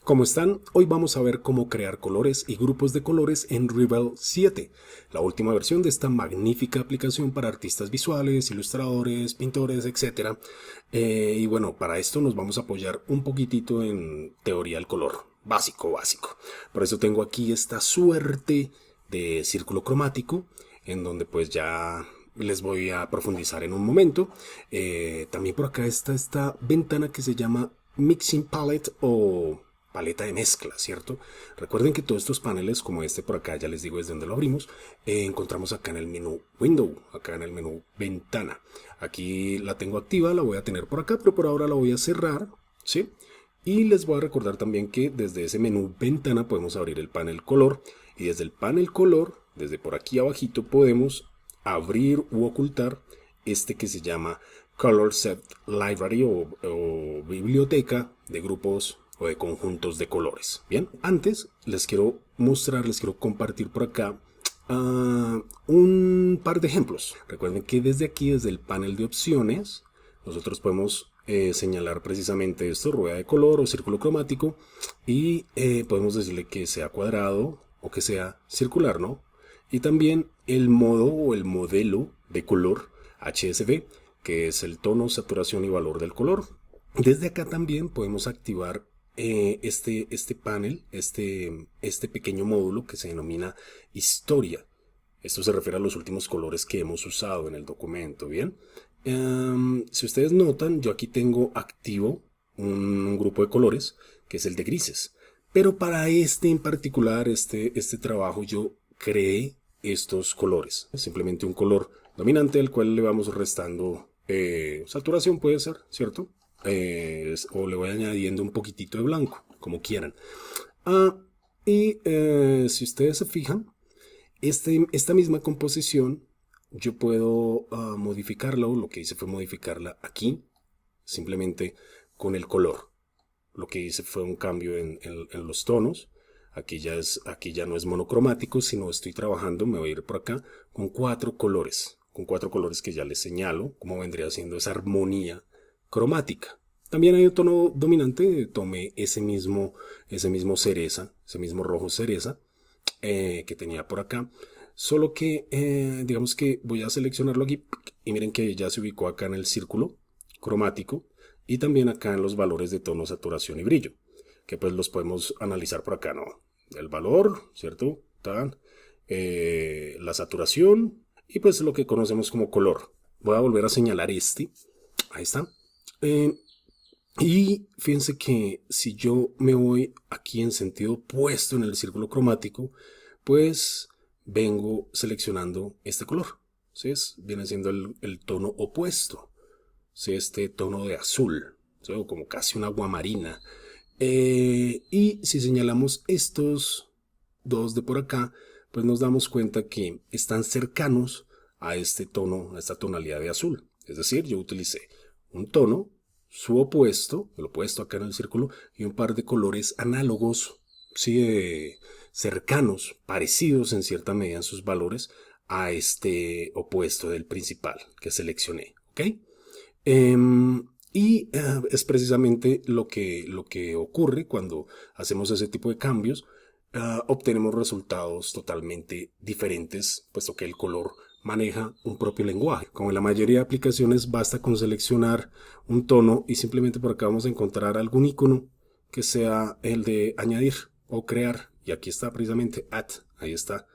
¿Cómo están? Hoy vamos a ver cómo crear colores y grupos de colores en Rebel 7, la última versión de esta magnífica aplicación para artistas visuales, ilustradores, pintores, etc. Y bueno, para esto nos vamos a apoyar un poquitito en teoría del color, básico. Por eso tengo aquí esta suerte de círculo cromático, en donde pues ya les voy a profundizar en un momento. También por acá está esta ventana que se llama Mixing Palette o paleta de mezcla, ¿cierto? Recuerden que todos estos paneles, como este por acá, ya les digo desde donde lo abrimos, encontramos acá en el menú Window, acá en el menú Ventana. Aquí la tengo activa, la voy a tener por acá, pero por ahora la voy a cerrar, ¿sí? Y les voy a recordar también que desde ese menú Ventana podemos abrir el panel Color, y desde el panel Color, desde por aquí abajito, podemos abrir u ocultar este que se llama Color Set Library o biblioteca de grupos o de conjuntos de colores. Bien, antes les quiero mostrar, les quiero compartir por acá un par de ejemplos. Recuerden que desde aquí, desde el panel de opciones, nosotros podemos señalar precisamente esto, rueda de color o círculo cromático, y podemos decirle que sea cuadrado o que sea circular, ¿no? Y también el modo o el modelo de color HSV, que es el tono, saturación y valor del color. Desde acá también podemos activar este panel, este pequeño módulo que se denomina historia. Esto se refiere a los últimos colores que hemos usado en el documento, ¿bien? Si ustedes notan, yo aquí tengo activo un grupo de colores, que es el de grises. Pero para este en particular, este trabajo, yo creé estos colores. Es simplemente un color dominante al cual le vamos restando saturación, puede ser, ¿cierto? O le voy añadiendo un poquitito de blanco, como quieran. Si ustedes se fijan, esta misma composición yo puedo modificarla, o lo que hice fue modificarla aquí, simplemente con el color. Lo que hice fue un cambio en los tonos. Aquí ya no es monocromático, sino estoy trabajando, me voy a ir por acá, con cuatro colores que ya les señalo, como vendría siendo esa armonía cromática. También hay un tono dominante, tomé ese mismo cereza, ese mismo rojo cereza que tenía por acá, solo que digamos que voy a seleccionarlo aquí y miren que ya se ubicó acá en el círculo cromático y también acá en los valores de tono, saturación y brillo, que pues los podemos analizar por acá, ¿no? El valor, ¿cierto? La saturación y pues lo que conocemos como color. Voy a volver a señalar ahí está. Y fíjense que si yo me voy aquí en sentido opuesto en el círculo cromático, pues vengo seleccionando este color. ¿Sí? Viene siendo el tono opuesto. ¿Sí? Este tono de azul, ¿sí? O como casi un aguamarina. Y si señalamos estos dos de por acá, pues nos damos cuenta que están cercanos a este tono, a esta tonalidad de azul. Es decir, yo utilicé un tono, su opuesto, el opuesto acá en el círculo, y un par de colores análogos, ¿sí? Cercanos, parecidos en cierta medida en sus valores a este opuesto del principal que seleccioné, ¿ok? Es precisamente lo que ocurre cuando hacemos ese tipo de cambios. Obtenemos resultados totalmente diferentes, puesto que el color maneja un propio lenguaje. Como en la mayoría de aplicaciones, basta con seleccionar un tono y simplemente por acá vamos a encontrar algún icono que sea el de añadir o crear. Y aquí está precisamente add, ahí está.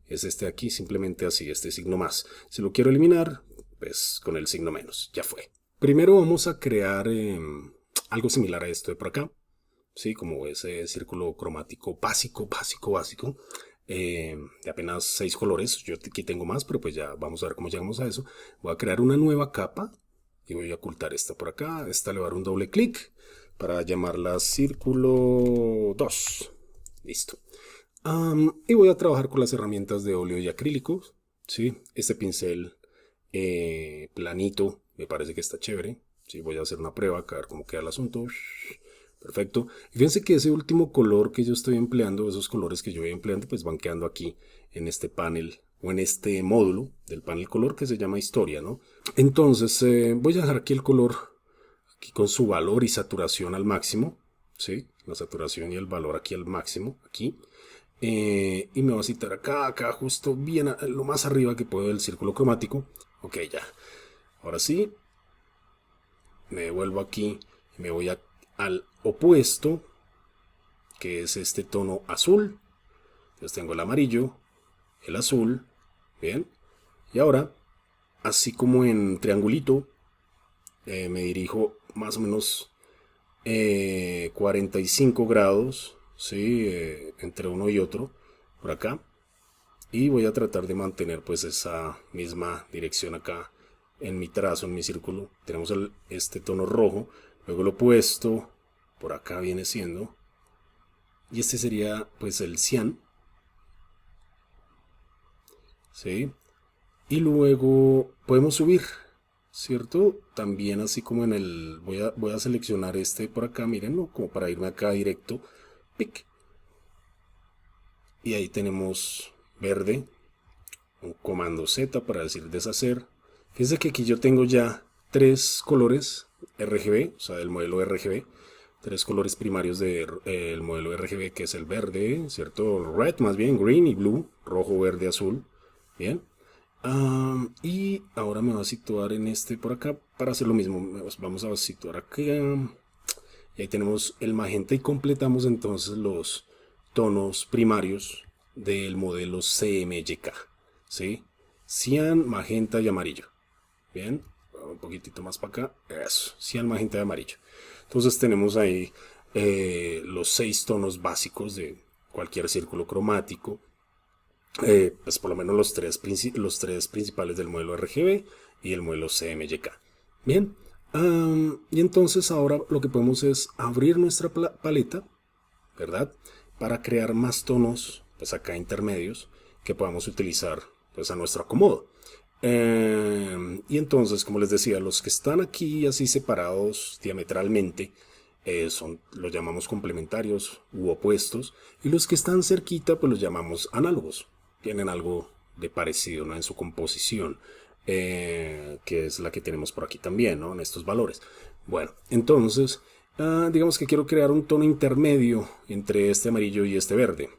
Es este aquí, simplemente así, este signo más. Si lo quiero eliminar, pues con el signo menos, ya fue. Primero vamos a crear algo similar a esto de por acá. Sí, como ese círculo cromático básico, de apenas 6 colores. Yo aquí tengo más, pero pues ya vamos a ver cómo llegamos a eso. Voy a crear una nueva capa y voy a ocultar esta por acá. Esta le voy a dar un doble clic para llamarla círculo 2. Listo. Y voy a trabajar con las herramientas de óleo y acrílicos. ¿Sí? Este pincel planito me parece que está chévere. ¿Sí? Voy a hacer una prueba, a ver cómo queda el asunto. Perfecto. Y fíjense que ese último color que yo estoy empleando, esos colores que yo voy empleando, pues van quedando aquí en este panel o en este módulo del panel color que se llama historia, ¿no? Entonces voy a dejar aquí el color aquí con su valor y saturación al máximo, ¿sí? la saturación y el valor aquí al máximo, aquí. Y me voy a citar acá justo bien lo más arriba que puedo del círculo cromático. Ok, ya. Ahora sí, me devuelvo aquí y me voy al opuesto, que es este tono azul. Entonces tengo el amarillo, el azul, bien. Y ahora, así como en triangulito, me dirijo más o menos 45 grados, ¿sí? Entre uno y otro, por acá. Y voy a tratar de mantener pues esa misma dirección acá en mi trazo, en mi círculo. Tenemos este tono rojo, luego lo opuesto, por acá viene siendo. Y este sería pues el cian, ¿sí? Y luego podemos subir, ¿cierto? También así como en el... Voy a seleccionar este por acá, miren, ¿no? Como para irme acá directo. Pic. Y ahí tenemos verde. Un comando Z para decir deshacer. Fíjense que aquí yo tengo ya 3 colores RGB, o sea, del modelo RGB. 3 colores primarios del modelo RGB, que es el verde, ¿cierto? Red, más bien, green y blue. Rojo, verde, azul. Bien. Y ahora me voy a situar en este por acá para hacer lo mismo. Vamos a situar acá. Y ahí tenemos el magenta y completamos entonces los tonos primarios del modelo CMYK. ¿Sí? Cian, magenta y amarillo. Bien. Un poquitito más para acá. Eso. Cian, magenta y amarillo. Entonces tenemos ahí los 6 tonos básicos de cualquier círculo cromático. Pues por lo menos los tres principales del modelo RGB y el modelo CMYK. Bien, y entonces ahora lo que podemos es abrir nuestra paleta, ¿verdad? Para crear más tonos, pues acá intermedios, que podamos utilizar pues a nuestro acomodo. Y entonces, como les decía, los que están aquí así separados diametralmente, los llamamos complementarios u opuestos, y los que están cerquita pues los llamamos análogos. Tienen algo de parecido, ¿no? En su composición, que es la que tenemos por aquí también, ¿no? En estos valores. Bueno, entonces, digamos que quiero crear un tono intermedio entre este amarillo y este verde.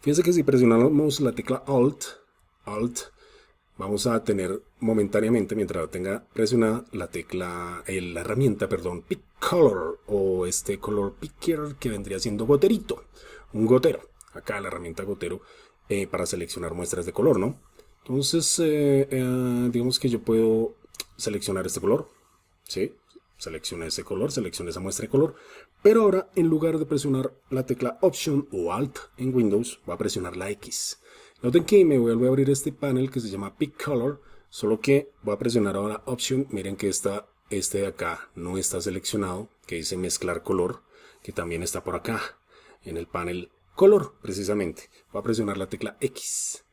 Fíjense que si presionamos la tecla Alt, vamos a tener momentáneamente, mientras la tenga presionada, la herramienta, Pick Color, o este Color Picker, que vendría siendo goterito, un gotero. Acá la herramienta gotero para seleccionar muestras de color, ¿no? Entonces, digamos que yo puedo seleccionar este color, ¿sí? Selecciono ese color, selecciono esa muestra de color, pero ahora en lugar de presionar la tecla Option o Alt en Windows, voy a presionar la X. Noten que me vuelve a abrir este panel que se llama Pick Color, solo que voy a presionar ahora Option. Miren que este de acá no está seleccionado, que dice mezclar color, que también está por acá, en el panel color, precisamente. Voy a presionar la tecla X.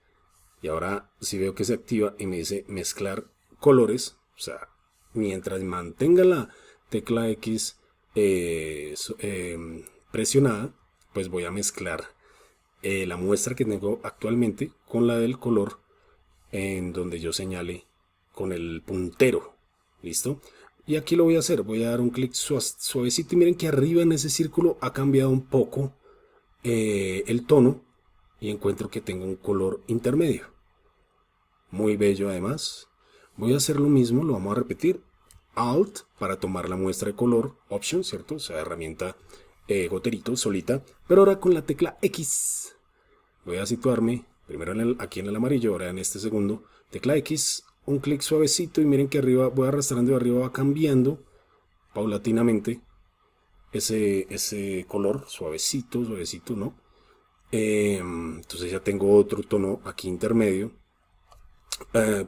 Y ahora si veo que se activa y me dice mezclar colores, o sea, mientras mantenga la tecla X presionada, pues voy a mezclar la muestra que tengo actualmente con la del color en donde yo señale con el puntero. ¿Listo? Y aquí lo voy a hacer. Voy a dar un clic suavecito y miren que arriba en ese círculo ha cambiado un poco el tono y encuentro que tengo un color intermedio. Muy bello además. Voy a hacer lo mismo, lo vamos a repetir. Alt para tomar la muestra de color, Option, ¿cierto? O sea, herramienta goterito, solita. Pero ahora con la tecla X. Voy a situarme primero aquí en el amarillo, ahora en este segundo. Tecla X, un clic suavecito y miren que arriba, voy arrastrando y arriba va cambiando paulatinamente ese color, suavecito, ¿no? Entonces ya tengo otro tono aquí intermedio.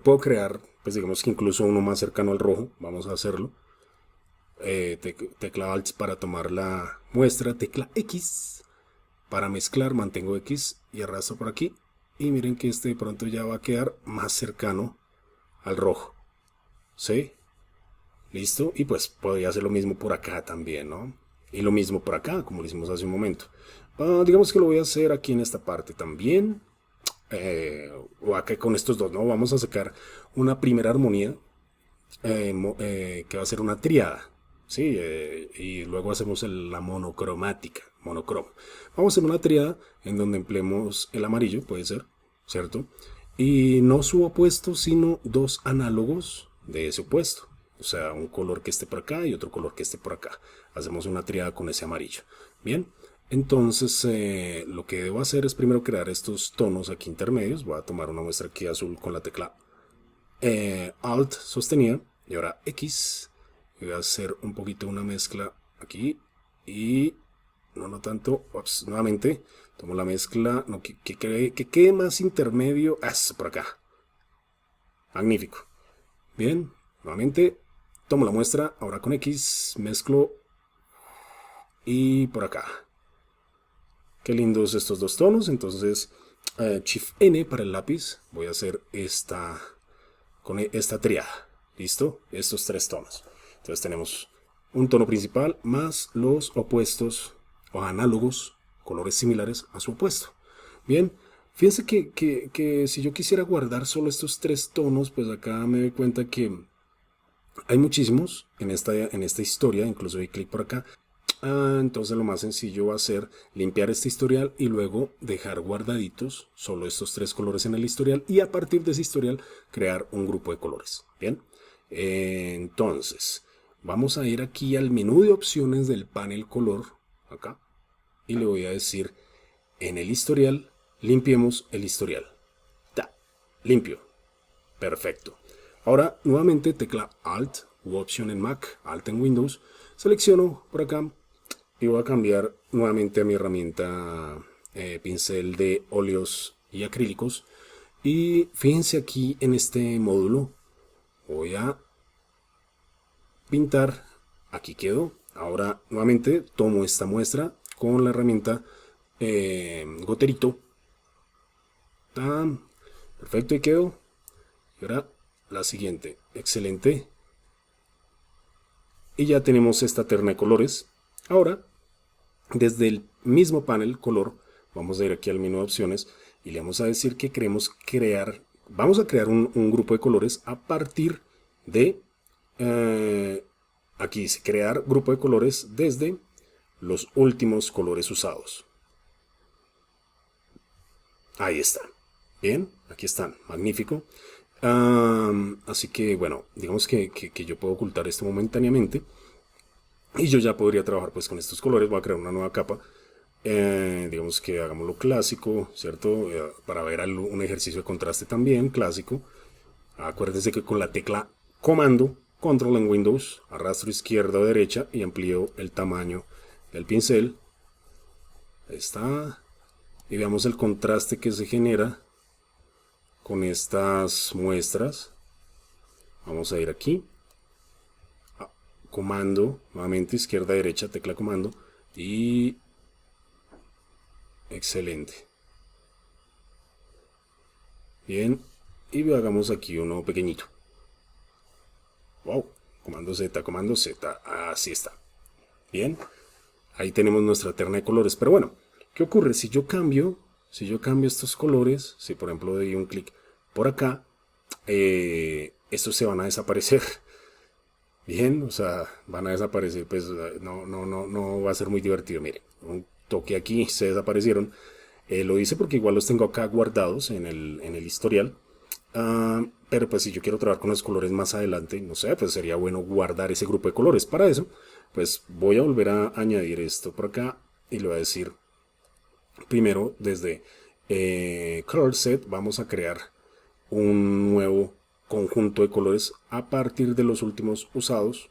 Puedo crear, pues digamos que incluso uno más cercano al rojo. Vamos a hacerlo. Tecla Alt para tomar la muestra, tecla X para mezclar, mantengo X y arrastro por aquí. Y miren que este de pronto ya va a quedar más cercano al rojo. ¿Sí? ¿Listo? Y pues podría hacer lo mismo por acá también, ¿no? Y lo mismo por acá, como lo hicimos hace un momento. Digamos que lo voy a hacer aquí en esta parte también. O acá con estos dos, ¿no? Vamos a sacar una primera armonía que va a ser una triada. ¿sí? Y luego hacemos la monocromática, monocromo. Vamos a hacer una triada en donde empleemos el amarillo, puede ser, ¿cierto? Y no su opuesto, sino dos análogos de ese opuesto. O sea, un color que esté por acá y otro color que esté por acá. Hacemos una triada con ese amarillo. Bien, entonces lo que debo hacer es primero crear estos tonos aquí intermedios. Voy a tomar una muestra aquí azul con la tecla Alt sostenida y ahora X. Voy a hacer un poquito una mezcla aquí y no tanto. Ups, nuevamente tomo la mezcla, no, que quede más intermedio. Por acá. Magnífico. Bien, nuevamente tomo la muestra, ahora con X, mezclo y por acá. Qué lindos estos dos tonos. Entonces Shift N para el lápiz. Voy a hacer con esta triada. ¿Listo? Estos tres tonos. Entonces tenemos un tono principal más los opuestos o análogos, colores similares a su opuesto. Bien, fíjense que si yo quisiera guardar solo estos tres tonos, pues acá me doy cuenta que hay muchísimos en esta historia, incluso doy clic por acá. Entonces lo más sencillo va a ser limpiar este historial y luego dejar guardaditos solo estos tres colores en el historial y a partir de ese historial crear un grupo de colores. Bien, entonces vamos a ir aquí al menú de opciones del panel color acá y le voy a decir en el historial limpiemos el historial. Limpio. Perfecto. Ahora nuevamente tecla Alt u opción en Mac, Alt en Windows, selecciono por acá y voy a cambiar nuevamente a mi herramienta pincel de óleos y acrílicos. Y fíjense aquí en este módulo, voy a pintar, aquí quedó. Ahora nuevamente tomo esta muestra con la herramienta goterito. Perfecto, y quedó. Y ahora la siguiente, excelente. Y ya tenemos esta terna de colores. Ahora, desde el mismo panel color, vamos a ir aquí al menú de opciones y le vamos a decir que queremos vamos a crear un grupo de colores a partir de, aquí dice crear grupo de colores desde los últimos colores usados. Ahí está. Bien, aquí están, magnífico. Así que bueno, digamos que yo puedo ocultar esto momentáneamente y yo ya podría trabajar pues con estos colores. Voy a crear una nueva capa, digamos que hagámoslo clásico, ¿cierto? Para ver un ejercicio de contraste también clásico. Acuérdense que con la tecla comando, control en Windows, arrastro izquierda o derecha y amplío el tamaño del pincel. Ahí está. Y veamos el contraste que se genera con estas muestras. Vamos a ir aquí, comando, nuevamente izquierda, derecha, tecla comando y excelente. Bien, y hagamos aquí uno pequeñito. Wow, comando Z, así está. Bien, ahí tenemos nuestra terna de colores. Pero bueno, ¿qué ocurre? Si yo cambio estos colores, si por ejemplo doy un clic por acá, estos se van a desaparecer. Bien, o sea, van a desaparecer, pues no va a ser muy divertido. Miren, un toque aquí, se desaparecieron. Lo hice porque igual los tengo acá guardados en el historial. Pero pues si yo quiero trabajar con los colores más adelante, no sé, pues sería bueno guardar ese grupo de colores. Para eso, pues voy a volver a añadir esto por acá y le voy a decir, primero desde Color Set vamos a crear un nuevo conjunto de colores a partir de los últimos usados.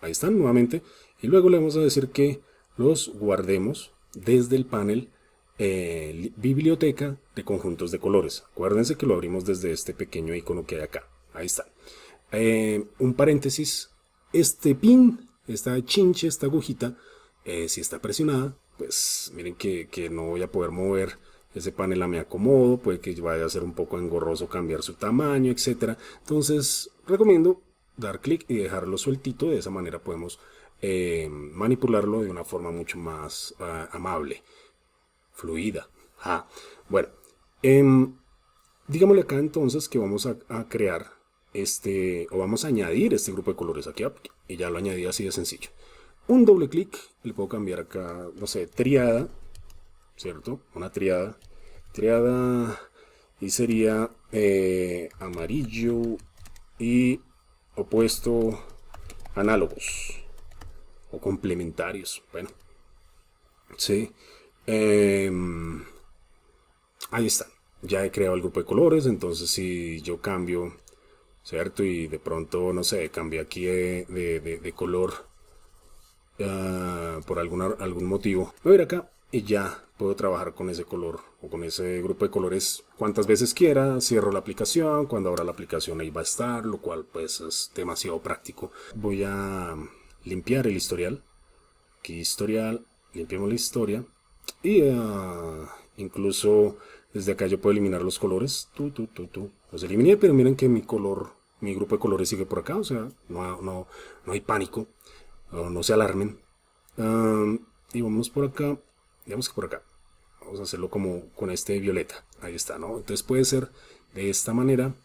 Ahí están nuevamente. Y luego le vamos a decir que los guardemos desde el panel biblioteca de conjuntos de colores. Acuérdense que lo abrimos desde este pequeño icono que hay acá. Ahí está. Un paréntesis. Este pin, esta chinche, esta agujita, si está presionada, pues miren que no voy a poder mover ese panel a mi acomodo, puede que vaya a ser un poco engorroso cambiar su tamaño, etcétera. Entonces recomiendo dar clic y dejarlo sueltito. De esa manera podemos manipularlo de una forma mucho más amable, fluida. Bueno, digámosle acá entonces que vamos a crear o vamos a añadir este grupo de colores aquí, y ya lo añadí así de sencillo. Un doble clic, le puedo cambiar acá, no sé, triada, ¿cierto? Una triada, y sería amarillo y opuesto análogos o complementarios. Bueno, sí. Ahí está. Ya he creado el grupo de colores, entonces si yo cambio, ¿cierto? Y de pronto, no sé, cambio aquí de color por algún motivo. Voy a ir acá y ya puedo trabajar con ese color o con ese grupo de colores cuantas veces quiera. Cierro la aplicación, cuando abra la aplicación ahí va a estar, lo cual pues es demasiado práctico. Voy a limpiar el historial. Aquí historial, limpiamos la historia y incluso desde acá yo puedo eliminar los colores. Los eliminé, pero miren que mi grupo de colores sigue por acá, o sea, no hay pánico, no se alarmen. Y vamos por acá, digamos que por acá. Vamos a hacerlo como con este violeta. Ahí está, ¿no? Entonces puede ser de esta manera.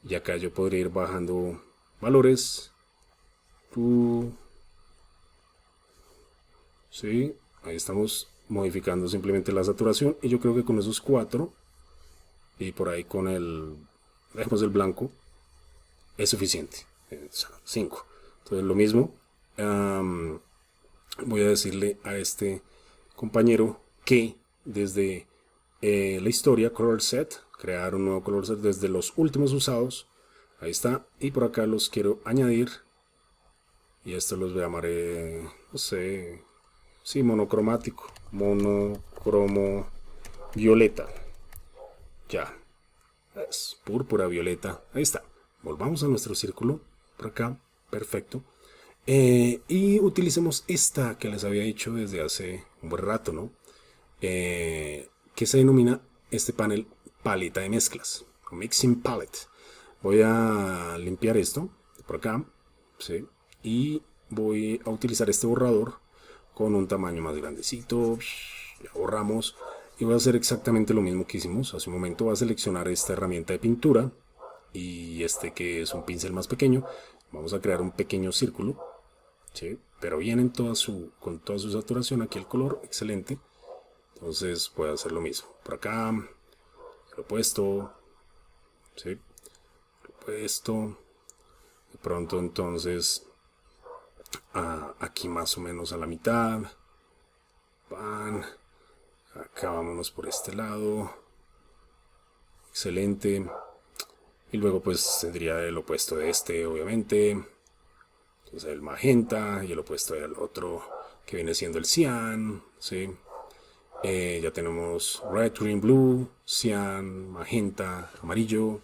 Y acá yo podría ir bajando valores. Sí, ahí estamos modificando simplemente la saturación. Y yo creo que con esos 4 y por ahí con dejemos el blanco, es suficiente. 5. Entonces lo mismo. Voy a decirle a este compañero que desde la historia color set, crear un nuevo color set desde los últimos usados. Ahí está. Y por acá los quiero añadir. Y estos los llamaré, no sé, sí, monocromático. Monocromo violeta. Ya. Es púrpura violeta. Ahí está. Volvamos a nuestro círculo. Por acá. Perfecto. Y utilicemos esta que les había dicho desde hace un buen rato, ¿no? Que se denomina este panel paleta de mezclas, Mixing Palette. Voy a limpiar esto por acá, ¿sí? Y voy a utilizar este borrador con un tamaño más grandecito. Ya borramos y voy a hacer exactamente lo mismo que hicimos hace un momento. Voy a seleccionar esta herramienta de pintura y este que es un pincel más pequeño. Vamos a crear un pequeño círculo, ¿sí? Pero viene con toda su saturación aquí el color, excelente. Entonces voy a hacer lo mismo. Por acá, lo he puesto, ¿sí? Lo he puesto. De pronto entonces, aquí más o menos a la mitad. Van. Acá vámonos por este lado. Excelente. Y luego pues tendría el opuesto de este, obviamente. Entonces el magenta y el opuesto del otro que viene siendo el cian, ¿sí? Ya tenemos red, green, blue, cian, magenta, amarillo.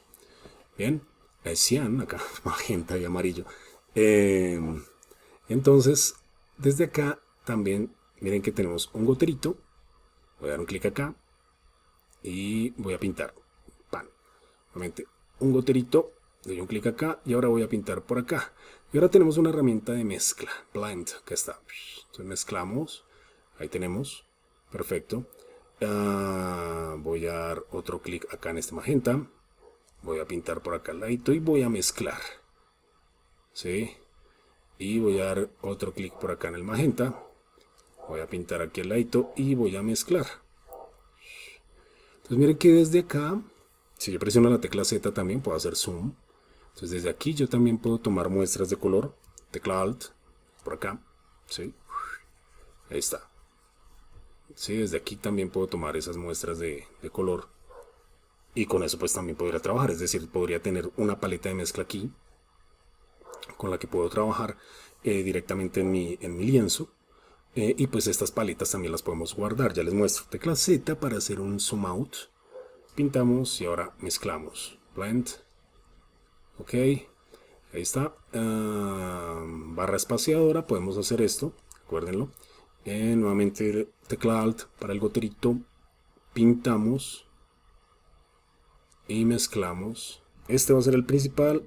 Bien, cian acá, magenta y amarillo. Entonces, desde acá también miren que tenemos un goterito. Voy a dar un clic acá y voy a pintar. Pan. Nuevamente, un goterito. Doy un clic acá y ahora voy a pintar por acá. Y ahora tenemos una herramienta de mezcla, Blend, que está. Entonces mezclamos. Ahí tenemos. Perfecto. Voy a dar otro clic acá en este magenta. Voy a pintar por acá al ladito y voy a mezclar. ¿Sí? Y voy a dar otro clic por acá en el magenta. Voy a pintar aquí al ladito y voy a mezclar. Entonces miren que desde acá, si yo presiono la tecla Z también puedo hacer zoom. Entonces desde aquí yo también puedo tomar muestras de color. Tecla Alt, por acá. ¿Sí? Ahí está. Sí, desde aquí también puedo tomar esas muestras de color. Y con eso pues también podría trabajar. Es decir, podría tener una paleta de mezcla aquí con la que puedo trabajar directamente en mi lienzo. Y pues estas paletas también las podemos guardar. Ya les muestro. Tecla Z para hacer un zoom out. Pintamos y ahora mezclamos. Blend. Ok. Ahí está. Barra espaciadora. Podemos hacer esto. Acuérdenlo. Nuevamente tecla Alt para el goterito. Pintamos. Y mezclamos. Este va a ser el principal.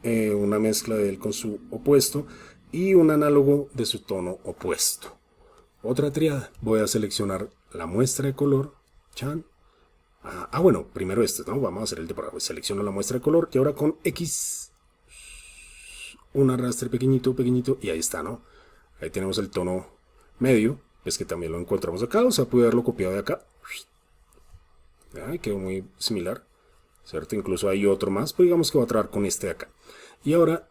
Una mezcla de él con su opuesto. Y un análogo de su tono opuesto. Otra triada, voy a seleccionar la muestra de color, chan. Bueno, primero este, ¿no? Vamos a hacer el de por abajo. Selecciono la muestra de color y ahora con X un arrastre pequeñito, pequeñito, y ahí está, ¿no? Ahí tenemos el tono medio, pues que también lo encontramos acá, o sea, pude haberlo copiado de acá. Quedó muy similar, ¿cierto? Incluso hay otro más, pero digamos que voy a trabajar con este de acá. Y ahora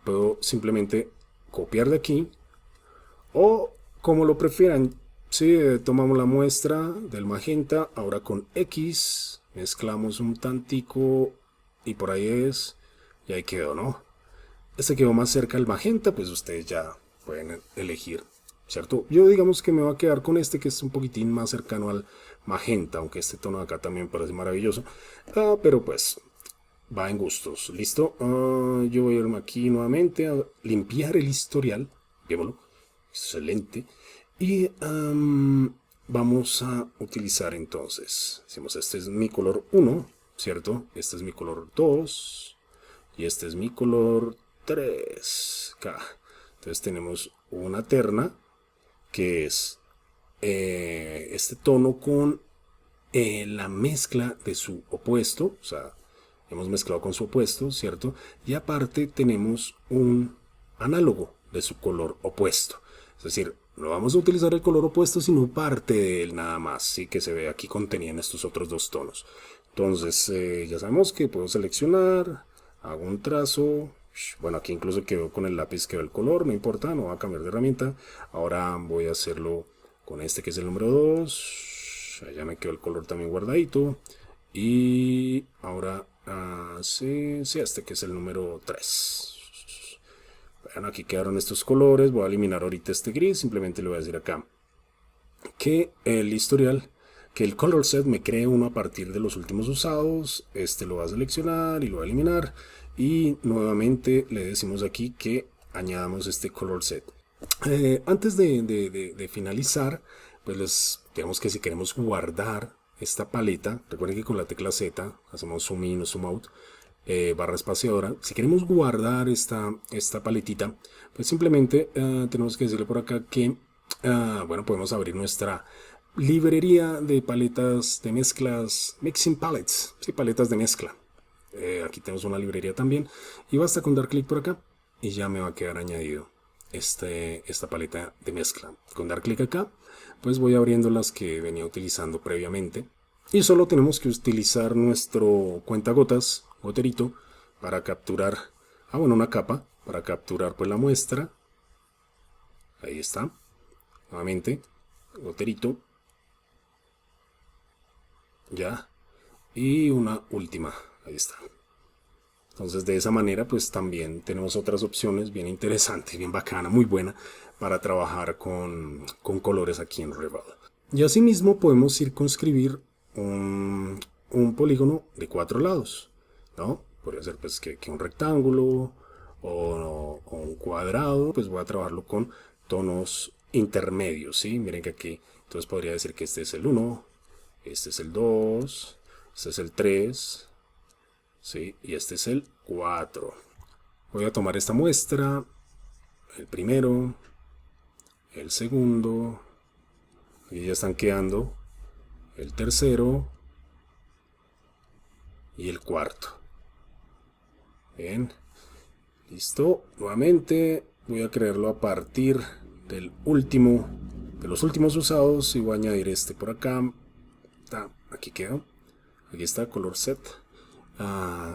puedo simplemente copiar de aquí, o como lo prefieran. Sí, tomamos la muestra del magenta, ahora con X, mezclamos un tantico y por ahí es, y ahí quedó, ¿no? Este quedó más cerca del magenta, pues ustedes ya pueden elegir, ¿cierto? Yo digamos que me voy a quedar con este que es un poquitín más cercano al magenta, aunque este tono de acá también parece maravilloso, pero pues va en gustos, ¿listo? Yo voy a irme aquí nuevamente a limpiar el historial, vémoslo, excelente. Y vamos a utilizar entonces, decimos, este es mi color 1, ¿cierto? Este es mi color 2 y este es mi color 3. Acá. Entonces tenemos una terna que es este tono con la mezcla de su opuesto, o sea, hemos mezclado con su opuesto, ¿cierto? Y aparte tenemos un análogo de su color opuesto, es decir, no vamos a utilizar el color opuesto, sino parte de él nada más, ¿sí? Que se ve aquí contenida en estos otros dos tonos. Entonces, ya sabemos que puedo seleccionar, hago un trazo. Bueno, aquí incluso quedó con el lápiz, quedó el color, no importa, no va a cambiar de herramienta. Ahora voy a hacerlo con este que es el número 2. Ya me quedó el color también guardadito. Y ahora, sí, este que es el número 3. Bueno, aquí quedaron estos colores. Voy a eliminar ahorita este gris. Simplemente le voy a decir acá que el historial, que el color set me cree uno a partir de los últimos usados. Este lo va a seleccionar y lo va a eliminar. Y nuevamente le decimos aquí que añadamos este color set. Antes de finalizar, pues digamos que si queremos guardar esta paleta, recuerden que con la tecla Z hacemos zoom in o zoom out, barra espaciadora. Si queremos guardar esta paletita, pues simplemente tenemos que decirle por acá que bueno, podemos abrir nuestra librería de paletas de mezclas, mixing palettes, sí, paletas de mezcla. Aquí tenemos una librería también y basta con dar clic por acá y ya me va a quedar añadido esta paleta de mezcla. Con dar clic acá, pues voy abriendo las que venía utilizando previamente y solo tenemos que utilizar nuestro cuentagotas, goterito, para capturar, bueno, una capa para capturar pues la muestra. Ahí está, nuevamente, goterito, ya, y una última, ahí está. Entonces de esa manera pues también tenemos otras opciones bien interesantes, bien bacana, muy buena para trabajar con colores aquí en Revel. Y asimismo podemos circunscribir un polígono de 4 lados, ¿no? Podría ser pues que un rectángulo o un cuadrado, pues voy a trabajarlo con tonos intermedios, ¿sí? Miren que aquí, entonces podría decir que este es el 1, este es el 2, este es el 3, ¿sí? Y este es el 4. Voy a tomar esta muestra, el primero, el segundo, aquí ya están quedando el tercero y el cuarto. Bien, listo. Nuevamente voy a crearlo a partir del último, de los últimos usados, y voy a añadir este por acá. Aquí quedó. Aquí está, color set.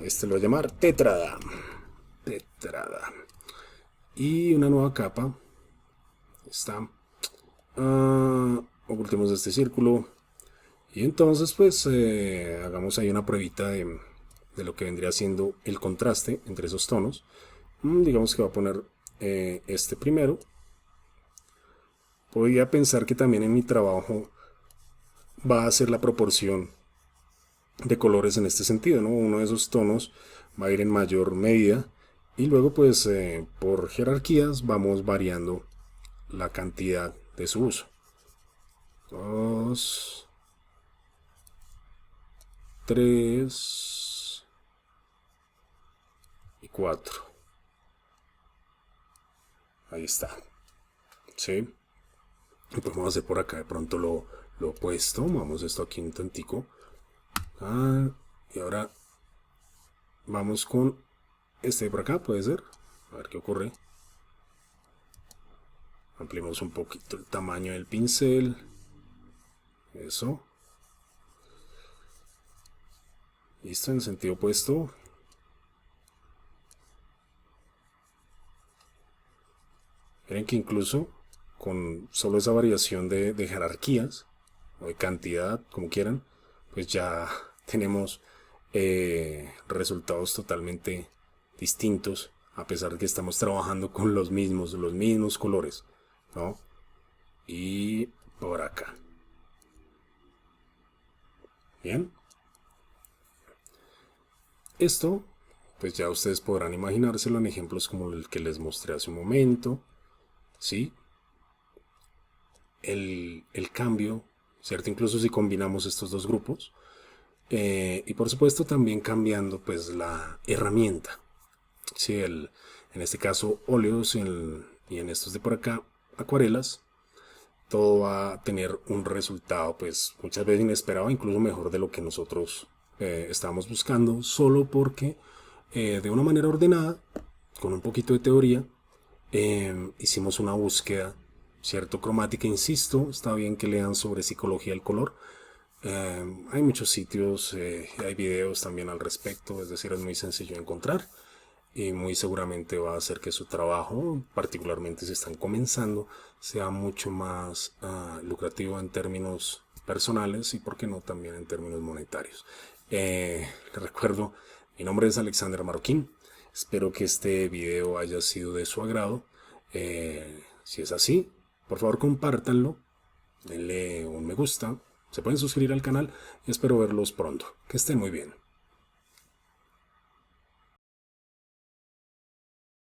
Este lo voy a llamar tetrada. Y una nueva capa. Está. Ocultemos este círculo. Y entonces pues hagamos ahí una pruebita de lo que vendría siendo el contraste entre esos tonos. Digamos que voy a poner este primero. Podría pensar que también en mi trabajo va a ser la proporción de colores en este sentido, ¿no? Uno de esos tonos va a ir en mayor medida y luego pues por jerarquías vamos variando la cantidad de su uso. 2, 3 y 4. Ahí está. ¿Sí? Y pues vamos a hacer por acá de pronto lo opuesto. Vamos esto aquí un tantico. Y ahora vamos con este de por acá, puede ser. A ver qué ocurre. Ampliemos un poquito el tamaño del pincel. Eso. Listo, en sentido opuesto. Miren que incluso con solo esa variación de jerarquías o de cantidad, como quieran, pues ya tenemos resultados totalmente distintos, a pesar de que estamos trabajando con los mismos colores, ¿no? Y por acá. Bien. Esto, pues ya ustedes podrán imaginárselo en ejemplos como el que les mostré hace un momento, ¿sí? El cambio, ¿cierto? Incluso si combinamos estos dos grupos. Y por supuesto también cambiando pues la herramienta. ¿Sí? En este caso óleos y en estos de por acá acuarelas. Todo va a tener un resultado pues muchas veces inesperado, incluso mejor de lo que nosotros estábamos buscando, solo porque de una manera ordenada, con un poquito de teoría, hicimos una búsqueda, ¿cierto? Cromática, insisto, está bien que lean sobre psicología del color. Hay muchos sitios, hay videos también al respecto, es decir, es muy sencillo de encontrar y muy seguramente va a hacer que su trabajo, particularmente si están comenzando, sea mucho más lucrativo en términos personales y, por qué no, también en términos monetarios. Les recuerdo, mi nombre es Alexander Marroquín. Espero que este video haya sido de su agrado. Si es así, por favor compártanlo, denle un me gusta, se pueden suscribir al canal y espero verlos pronto. Que estén muy bien.